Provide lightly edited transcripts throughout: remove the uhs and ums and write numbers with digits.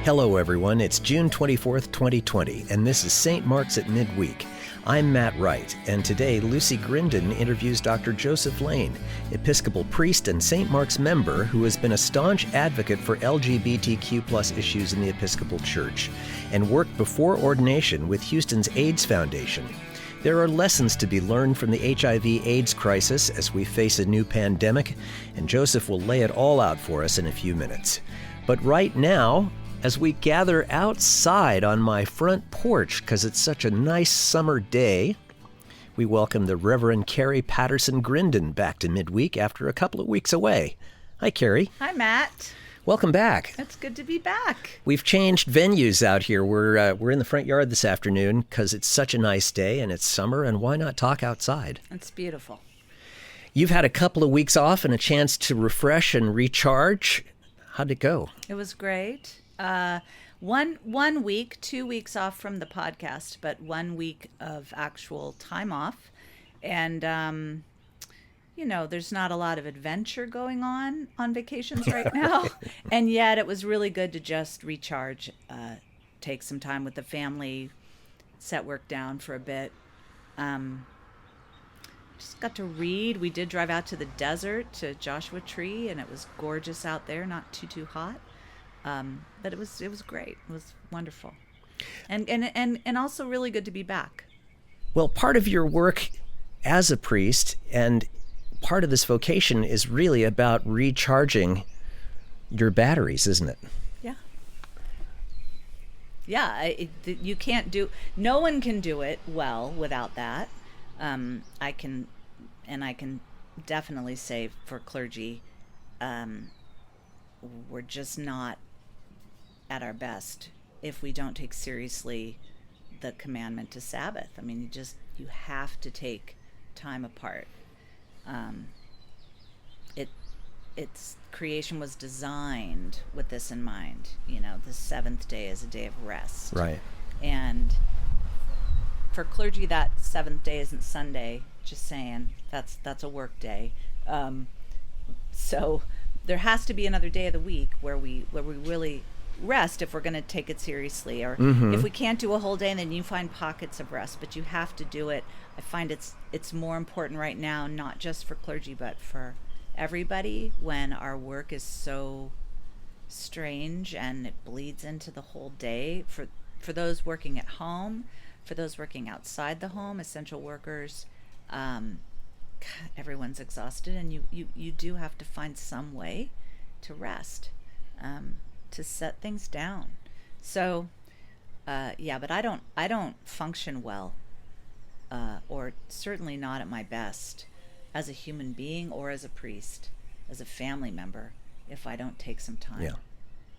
Hello, everyone. It's June 24th, 2020, and this is St. Mark's at Midweek. I'm Matt Wright, and today Lucy Grindon interviews Dr. Joseph Lane, Episcopal priest and St. Mark's member who has been a staunch advocate for LGBTQ+ issues in the Episcopal Church and worked before ordination with Houston's AIDS Foundation. There are lessons to be learned from the HIV/AIDS crisis as we face a new pandemic, and Joseph will lay it all out for us in a few minutes. But right now, as we gather outside on my front porch because it's such a nice summer day, we welcome the Reverend Carrie Patterson Grindon back to Midweek after a couple of weeks away. Hi, Carrie. Hi, Matt. Welcome back. It's good to be back. We've changed venues out here. We're in the front yard this afternoon because it's such a nice day and it's summer, and why not talk outside? It's beautiful. You've had a couple of weeks off and a chance to refresh and recharge. How'd it go? It was great. One week, 2 weeks off from the podcast, but 1 week of actual time off. And, there's not a lot of adventure going on vacations right now. And yet it was really good to just recharge, take some time with the family, set work down for a bit. Just got to read. We did drive out to the desert to Joshua Tree, and it was gorgeous out there, not too hot. But it was great. It was wonderful. And also really good to be back. Well, part of your work as a priest and part of this vocation is really about recharging your batteries, isn't it? Yeah. Yeah, you can't no one can do it well without that. I can definitely say for clergy, we're just not at our best if we don't take seriously the commandment to Sabbath. I mean, you have to take time apart. Its creation was designed with this in mind. The seventh day is a day of rest. Right. And for clergy, that seventh day isn't Sunday. Just saying, that's a work day. So there has to be another day of the week where we really rest if we're going to take it seriously, or if we can't do a whole day, and then you find pockets of rest, but you have to do it. I find it's more important right now, not just for clergy but for everybody, when our work is so strange and it bleeds into the whole day. For those working at home, for those working outside the home, essential workers, everyone's exhausted, and you do have to find some way to rest, to set things down. So, but I don't function well, or certainly not at my best as a human being or as a priest, as a family member, if I don't take some time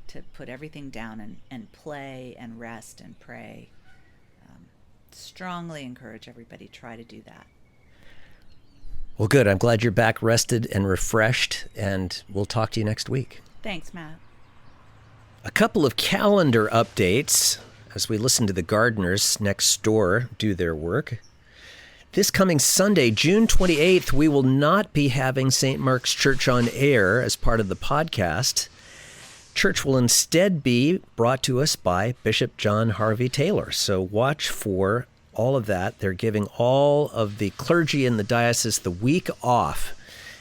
to put everything down and play and rest and pray. Strongly encourage everybody try to do that. Well, good. I'm glad you're back rested and refreshed, and we'll talk to you next week. Thanks, Matt. A couple of calendar updates as we listen to the gardeners next door do their work. This coming Sunday, June 28th, we will not be having St. Mark's Church on air as part of the podcast. Church will instead be brought to us by Bishop John Harvey Taylor. So watch for all of that. They're giving all of the clergy in the diocese the week off.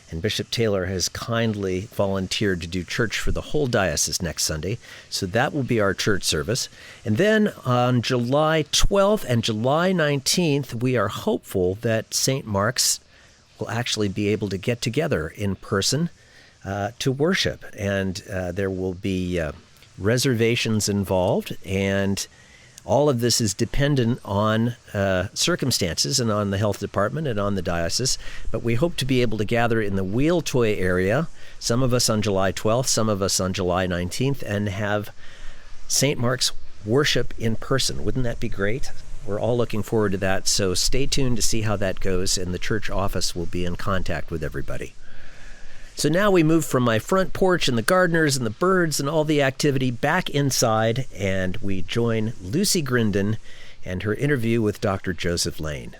And Bishop Taylor has kindly volunteered to do church for the whole diocese next Sunday. So that will be our church service. And then on July 12th and July 19th, we are hopeful that St. Mark's will actually be able to get together in person to worship. And there will be reservations involved, and all of this is dependent on circumstances and on the health department and on the diocese. But we hope to be able to gather in the Wheel Toy area, some of us on July 12th, some of us on July 19th, and have St. Mark's worship in person. Wouldn't that be great? We're all looking forward to that. So stay tuned to see how that goes, and the church office will be in contact with everybody. So now we move from my front porch and the gardeners and the birds and all the activity back inside, and we join Lucy Grindon and her interview with Dr. Joseph Lane.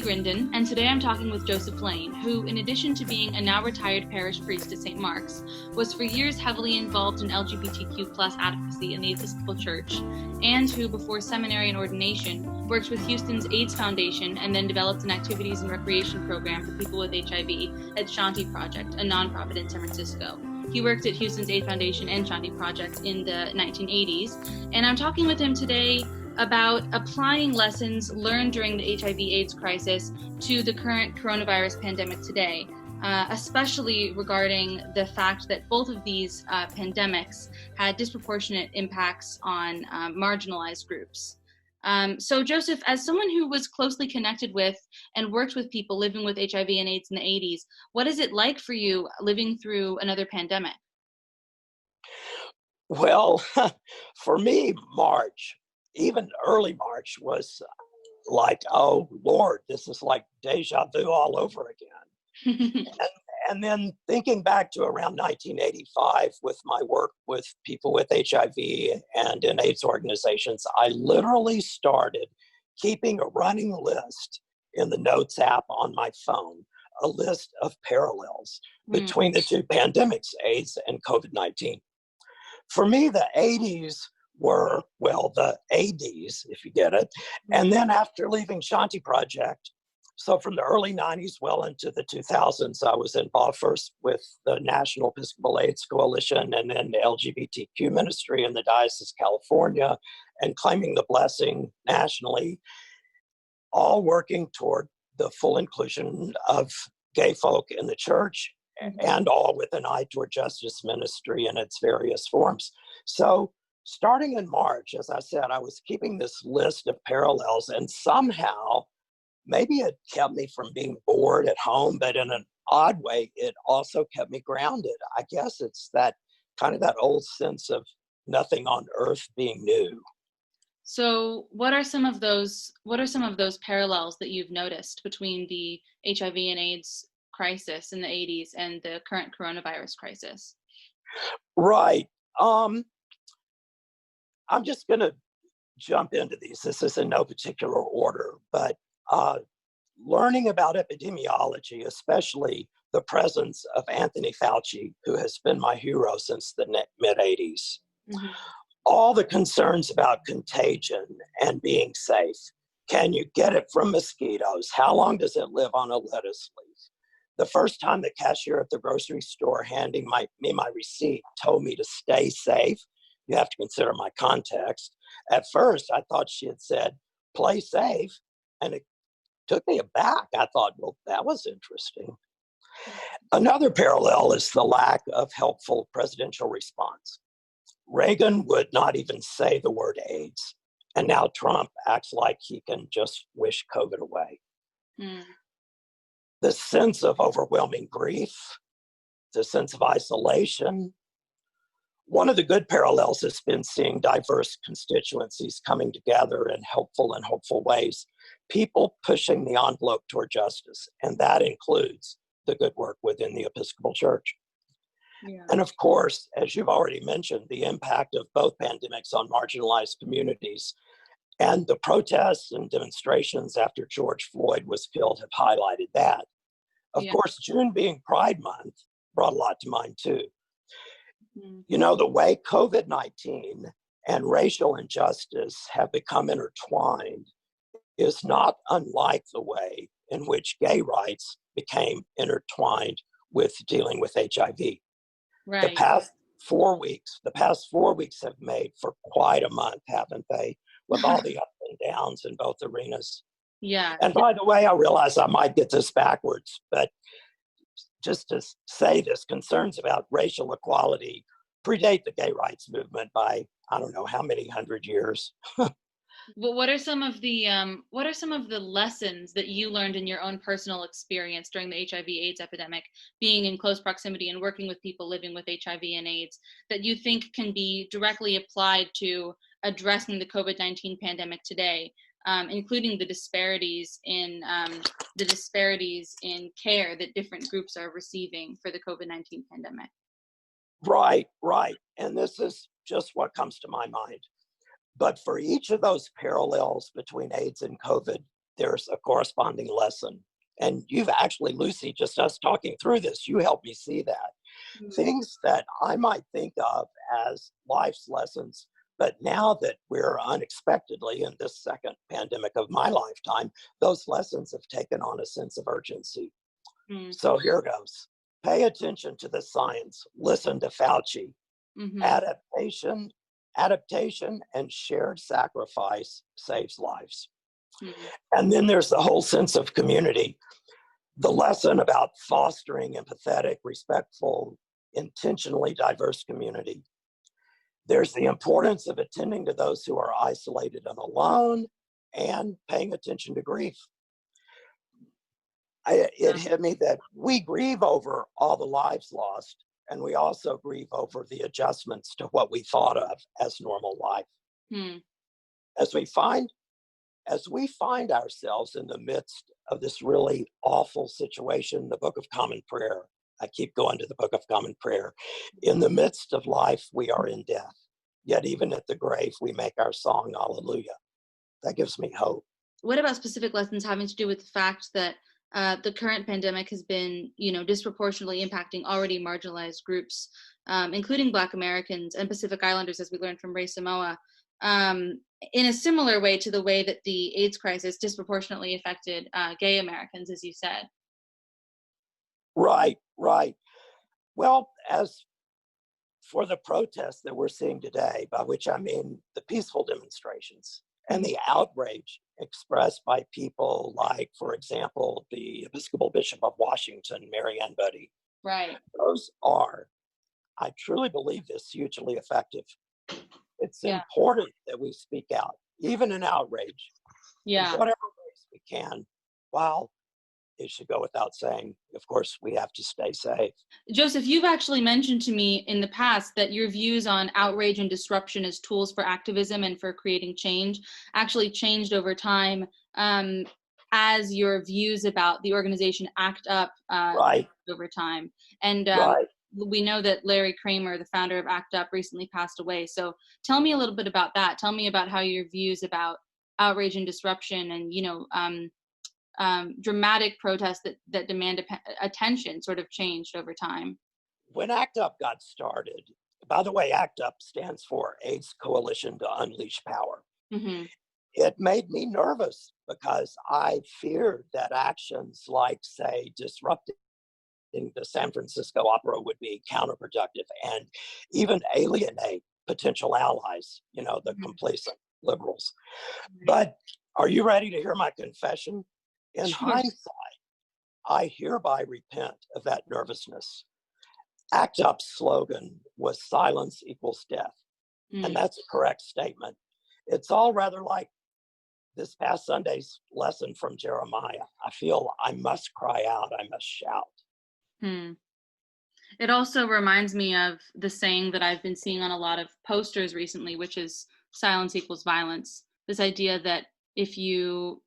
Lucy Grindon, and today I'm talking with Joseph Lane, who, in addition to being a now retired parish priest at St. Mark's, was for years heavily involved in LGBTQ plus advocacy in the Episcopal Church, and who, before seminary and ordination, worked with Houston's AIDS Foundation and then developed an activities and recreation program for people with HIV at Shanti Project, a nonprofit in San Francisco. He worked at Houston's AIDS Foundation and Shanti Project in the 1980s, and I'm talking with him today about applying lessons learned during the HIV/AIDS crisis to the current coronavirus pandemic today, especially regarding the fact that both of these pandemics had disproportionate impacts on marginalized groups. So Joseph, as someone who was closely connected with and worked with people living with HIV and AIDS in the 80s, what is it like for you living through another pandemic? Well, for me, March, even early March, was like, oh Lord, this is like deja vu all over again. and then thinking back to around 1985 with my work with people with HIV and in AIDS organizations, I literally started keeping a running list in the Notes app on my phone, a list of parallels between the two pandemics, AIDS and COVID-19. For me, the 80s were, well, the ADs, if you get it. And then after leaving Shanti Project, so from the early 90s well into the 2000s, I was involved first with the National Episcopal AIDS Coalition and then the LGBTQ ministry in the Diocese of California, and claiming the blessing nationally, all working toward the full inclusion of gay folk in the church, and all with an eye toward justice ministry in its various forms. So starting in March, as I said, I was keeping this list of parallels, and somehow, maybe it kept me from being bored at home, but in an odd way, it also kept me grounded. I guess it's that kind of that old sense of nothing on earth being new. So what are some of those parallels that you've noticed between the HIV and AIDS crisis in the 80s and the current coronavirus crisis? Right. I'm just going to jump into these. This is in no particular order, but learning about epidemiology, especially the presence of Anthony Fauci, who has been my hero since the mid-'80s. All the concerns about contagion and being safe. Can you get it from mosquitoes? How long does it live on a lettuce leaf? The first time the cashier at the grocery store handing me my receipt told me to stay safe, you have to consider my context. At first, I thought she had said, play safe, and it took me aback. I thought, well, that was interesting. Another parallel is the lack of helpful presidential response. Reagan would not even say the word AIDS, and now Trump acts like he can just wish COVID away. The sense of overwhelming grief, the sense of isolation. One of the good parallels has been seeing diverse constituencies coming together in helpful and hopeful ways, people pushing the envelope toward justice, and that includes the good work within the Episcopal Church. Yeah. And of course, as you've already mentioned, the impact of both pandemics on marginalized communities and the protests and demonstrations after George Floyd was killed have highlighted that. Of course, June being Pride Month brought a lot to mind too. You know, the way COVID-19 and racial injustice have become intertwined is not unlike the way in which gay rights became intertwined with dealing with HIV. Right. The past 4 weeks have made for quite a month, haven't they? With all the ups and downs in both arenas. Yeah. And by the way, I realize I might get this backwards, but just to say this, concerns about racial equality predate the gay rights movement by, I don't know how many 100 years. Well, what are some of the lessons that you learned in your own personal experience during the HIV/AIDS epidemic, being in close proximity and working with people living with HIV and AIDS, that you think can be directly applied to addressing the COVID-19 pandemic today, including the disparities in care that different groups are receiving for the COVID-19 pandemic? Right. And this is just what comes to my mind. But for each of those parallels between AIDS and COVID, there's a corresponding lesson. And you've actually, Lucy, just us talking through this, you helped me see that. Mm-hmm. Things that I might think of as life's lessons, but now that we're unexpectedly in this second pandemic of my lifetime, those lessons have taken on a sense of urgency. Mm-hmm. So here goes. Pay attention to the science. Listen to Fauci. Mm-hmm. Adaptation and shared sacrifice saves lives. Mm-hmm. And then there's the whole sense of community. The lesson about fostering empathetic, respectful, intentionally diverse community. There's the importance of attending to those who are isolated and alone and paying attention to grief. It hit me that we grieve over all the lives lost, and we also grieve over the adjustments to what we thought of as normal life. Hmm. As we find ourselves in the midst of this really awful situation, the Book of Common Prayer, I keep going to the Book of Common Prayer. In the midst of life, we are in death. Yet even at the grave, we make our song, Hallelujah. That gives me hope. What about specific lessons having to do with the fact that the current pandemic has been, disproportionately impacting already marginalized groups, including Black Americans and Pacific Islanders, as we learned from Ray Samoa, in a similar way to the way that the AIDS crisis disproportionately affected gay Americans, as you said? Right. Well, as for the protests that we're seeing today, by which I mean the peaceful demonstrations and the outrage expressed by people like, for example, the Episcopal Bishop of Washington, Mary Ann Buddy. Right. Those are, I truly believe this, hugely effective. It's important that we speak out, even in outrage, in whatever ways we can, while it should go without saying, of course, we have to stay safe. Joseph, you've actually mentioned to me in the past that your views on outrage and disruption as tools for activism and for creating change actually changed over time as your views about the organization ACT UP over time. And we know that Larry Kramer, the founder of ACT UP, recently passed away. So tell me a little bit about that. Tell me about how your views about outrage and disruption and, dramatic protests that demand attention sort of changed over time. When ACT UP got started, by the way, ACT UP stands for AIDS Coalition to Unleash Power. Mm-hmm. It made me nervous because I feared that actions like, say, disrupting the San Francisco Opera would be counterproductive and even alienate potential allies, the complacent liberals. But are you ready to hear my confession? In hindsight, I hereby repent of that nervousness. ACT UP's slogan was silence equals death. And that's a correct statement. It's all rather like this past Sunday's lesson from Jeremiah. I feel I must cry out, I must shout. It also reminds me of the saying that I've been seeing on a lot of posters recently, which is silence equals violence. This idea that if you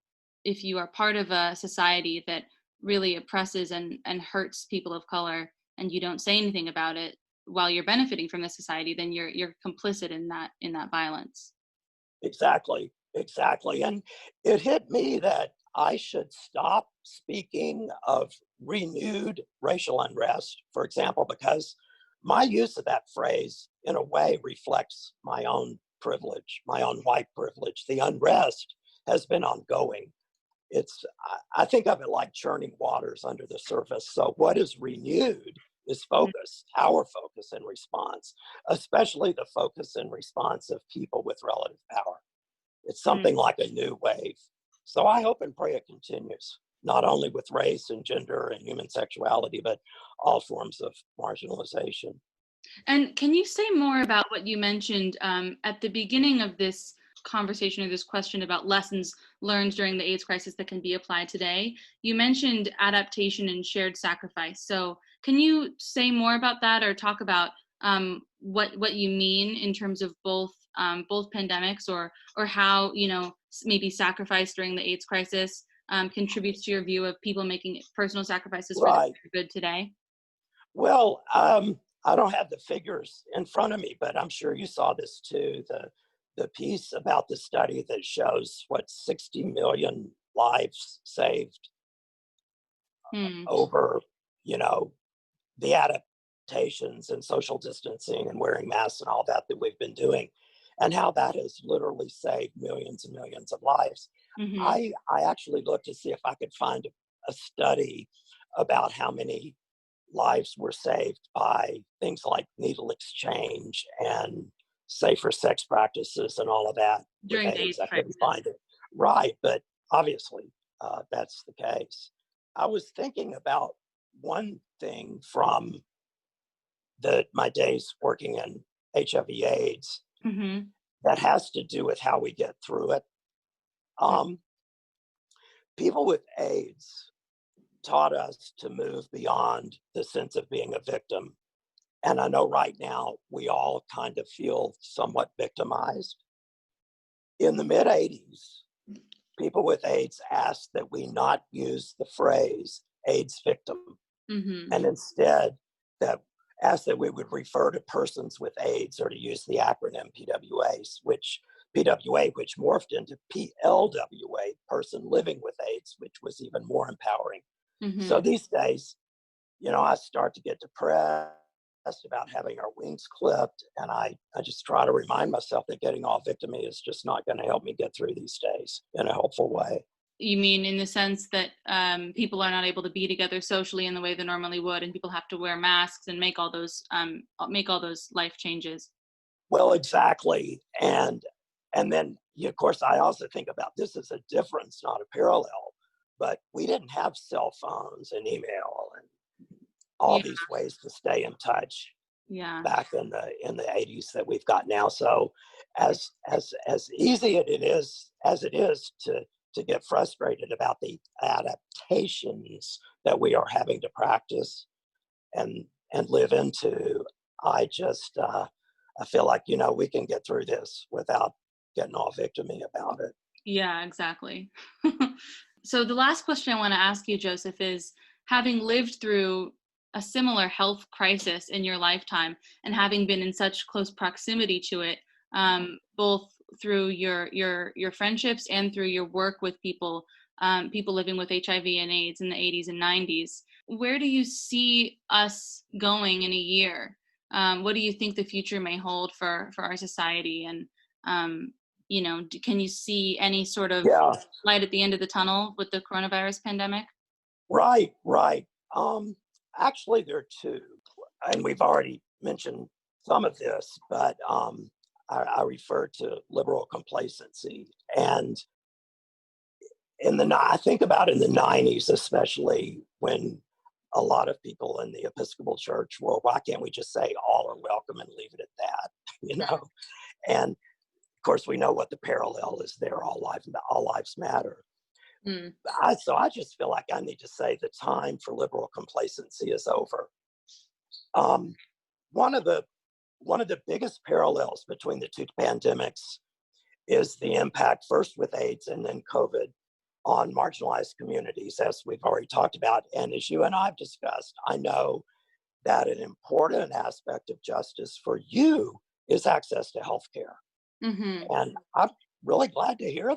are part of a society that really oppresses and hurts people of color and you don't say anything about it while you're benefiting from the society, then you're complicit in that violence. Exactly. And it hit me that I should stop speaking of renewed racial unrest, for example, because my use of that phrase in a way reflects my own privilege, my own white privilege. The unrest has been ongoing. I think of it like churning waters under the surface. So what is renewed is focus, our focus and response, especially the focus and response of people with relative power. It's something like a new wave. So I hope and pray it continues, not only with race and gender and human sexuality, but all forms of marginalization. And can you say more about what you mentioned at the beginning of this conversation or this question about lessons learned during the AIDS crisis that can be applied today? You mentioned adaptation and shared sacrifice. So can you say more about that or talk about what you mean in terms of both pandemics or how, maybe sacrifice during the AIDS crisis contributes to your view of people making personal sacrifices for the greater good today? Well, I don't have the figures in front of me, but I'm sure you saw this too. The piece about the study that shows 60 million lives saved over, the adaptations and social distancing and wearing masks and all that we've been doing, and how that has literally saved millions and millions of lives. I actually looked to see if I could find a study about how many lives were saved by things like needle exchange and safer sex practices and all of that. During the AIDS I couldn't crisis. find it. Right, but obviously that's the case. I was thinking about one thing from my days working in HIV/AIDS that has to do with how we get through it. People with AIDS taught us to move beyond the sense of being a victim. And I know right now we all kind of feel somewhat victimized. In the mid-'80s, people with AIDS asked that we not use the phrase AIDS victim, and instead asked that we would refer to persons with AIDS, or to use the acronym PWA, which morphed into PLWA, person living with AIDS, which was even more empowering. So these days, I start to get depressed about having our wings clipped, and I just try to remind myself that getting all victimy is just not going to help me get through these days in a helpful way. You mean in the sense that people are not able to be together socially in the way they normally would, and people have to wear masks and make all those life changes? Well, exactly. And then, of course, I also think about this as a difference, not a parallel. But we didn't have cell phones and email and all these ways to stay in touch back in the 80s that we've got now. So as easy it is to get frustrated about the adaptations that we are having to practice and live into, I feel like, we can get through this without getting all victimy about it. Yeah, exactly. So the last question I want to ask you, Joseph, is, having lived through a similar health crisis in your lifetime and having been in such close proximity to it, both through your friendships and through your work with people living with HIV and AIDS in the 80s and 90s, where do you see us going in a year? What do you think the future may hold for our society? And can you see any sort of light at the end of the tunnel with the coronavirus pandemic? Right. Actually, there are two, and we've already mentioned some of this, but I refer to liberal complacency. And I think about in the 90s, especially, when a lot of people in the Episcopal Church were, why can't we just say all are welcome and leave it at that, And of course, we know what the parallel is there. All lives matter. So I just feel like I need to say the time for liberal complacency is over. One of the biggest parallels between the two pandemics is the impact, first with AIDS and then COVID, on marginalized communities, as we've already talked about. And as you and I have discussed, I know that an important aspect of justice for you is access to health care. And I'm really glad to hear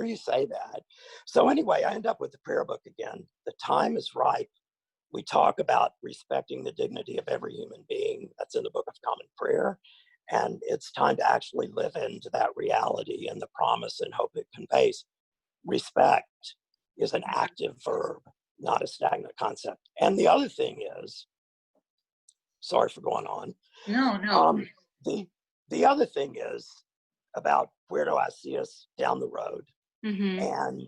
you say that. So anyway, I end up with the prayer book again. The time is ripe. We talk about respecting the dignity of every human being. That's in the Book of Common Prayer. And it's time to actually live into that reality and the promise and hope it conveys. Respect is an active verb, not a stagnant concept. And the other thing is, sorry for going on. No. The other thing is about, where do I see us down the road? And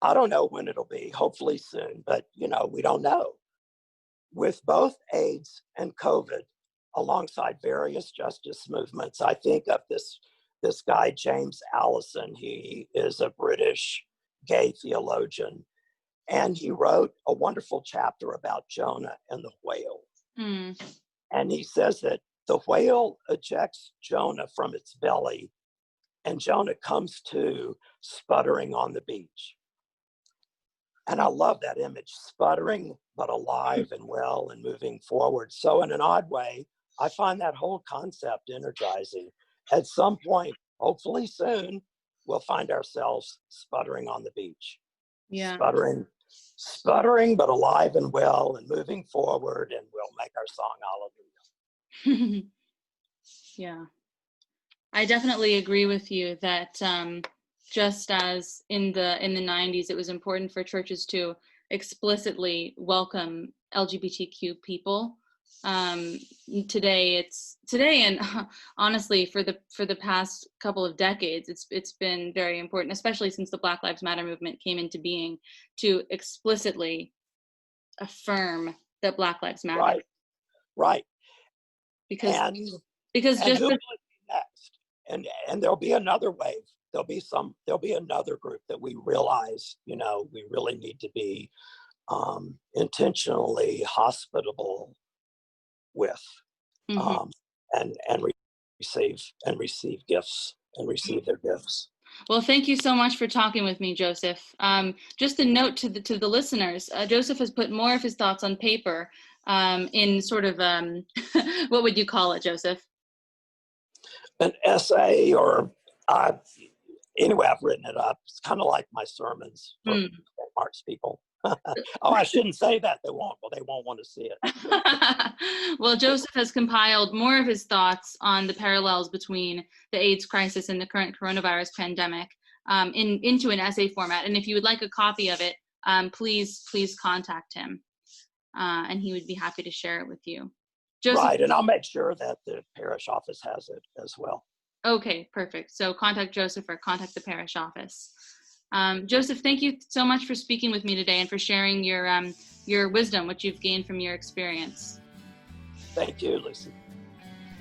I don't know when it'll be, hopefully soon, but we don't know. With both AIDS and COVID, alongside various justice movements, I think of this guy, James Allison. He is a British gay theologian, and he wrote a wonderful chapter about Jonah and the whale. And he says that the whale ejects Jonah from its belly, and Jonah comes to sputtering on the beach. And I love that image, sputtering, but alive and well and moving forward. So in an odd way, I find that whole concept energizing. At some point, hopefully soon, we'll find ourselves sputtering on the beach. Yeah. Sputtering, but alive and well and moving forward, and we'll make our song Hallelujah. Yeah. I definitely agree with you that just as in the 90s, it was important for churches to explicitly welcome LGBTQ people. Today and honestly for the past couple of decades, it's been very important, especially since the Black Lives Matter movement came into being, to explicitly affirm that Black Lives Matter. Right. Because just who will it be next? And there'll be another wave. There'll be another group that we realize, we really need to be intentionally hospitable with, and receive gifts and receive their gifts. Well, thank you so much for talking with me, Joseph. Just a note to the listeners: Joseph has put more of his thoughts on paper in sort of what would you call it, Joseph? An essay, or anyway, I've written it up. It's kind of like my sermons for Mark's people. Oh, I shouldn't say that. They won't want to see it. Well, Joseph has compiled more of his thoughts on the parallels between the AIDS crisis and the current coronavirus pandemic into an essay format. And if you would like a copy of it, please contact him, and he would be happy to share it with you. Joseph, right, and I'll make sure that the parish office has it as well. Okay, perfect. So contact Joseph or contact the parish office. Joseph, thank you so much for speaking with me today and for sharing your wisdom, which you've gained from your experience. Thank you, Lucy.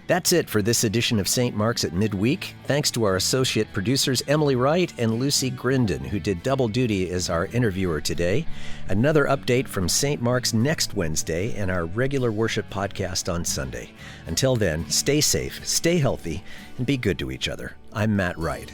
That's it for this edition of St. Mark's at Midweek. Thanks to our associate producers Emily Wright and Lucy Grindon, who did double duty as our interviewer today. Another update from St. Mark's next Wednesday and our regular worship podcast on Sunday. Until then, stay safe, stay healthy, and be good to each other. I'm Matt Wright.